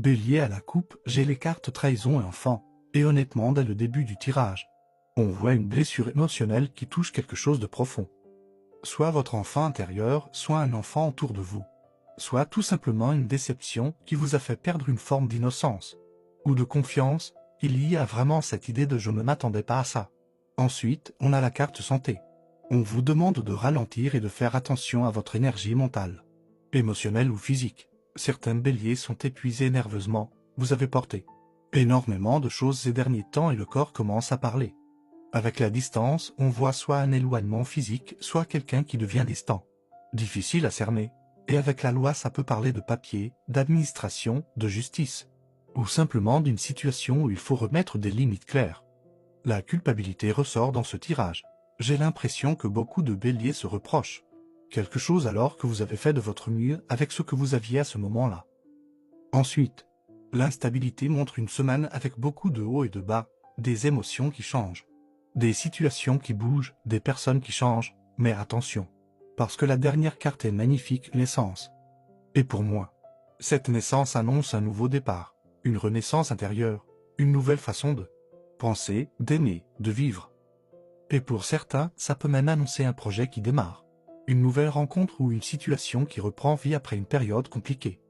Bélier à la coupe, j'ai les cartes trahison et enfant, et honnêtement dès le début du tirage, on voit une blessure émotionnelle qui touche quelque chose de profond. Soit votre enfant intérieur, soit un enfant autour de vous. Soit tout simplement une déception qui vous a fait perdre une forme d'innocence ou de confiance. Il y a vraiment cette idée de je ne m'attendais pas à ça. Ensuite, on a la carte santé. On vous demande de ralentir et de faire attention à votre énergie mentale, émotionnelle ou physique. Certains béliers sont épuisés nerveusement, vous avez porté énormément de choses ces derniers temps et le corps commence à parler. Avec la distance, on voit soit un éloignement physique, soit quelqu'un qui devient distant. Difficile à cerner. Et avec la loi, ça peut parler de papier, d'administration, de justice. Ou simplement d'une situation où il faut remettre des limites claires. La culpabilité ressort dans ce tirage. J'ai l'impression que beaucoup de béliers se reprochent quelque chose alors que vous avez fait de votre mieux avec ce que vous aviez à ce moment-là. Ensuite, l'instabilité montre une semaine avec beaucoup de hauts et de bas, des émotions qui changent. Des situations qui bougent, des personnes qui changent, mais attention, parce que la dernière carte est magnifique, naissance. Et pour moi, cette naissance annonce un nouveau départ, une renaissance intérieure, une nouvelle façon de penser, d'aimer, de vivre. Et pour certains, ça peut même annoncer un projet qui démarre, une nouvelle rencontre ou une situation qui reprend vie après une période compliquée.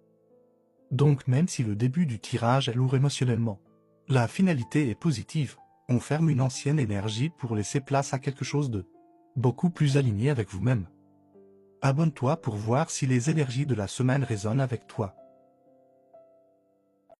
Donc même si le début du tirage est lourd émotionnellement, la finalité est positive. On ferme une ancienne énergie pour laisser place à quelque chose de beaucoup plus aligné avec vous-même. Abonne-toi pour voir si les énergies de la semaine résonnent avec toi.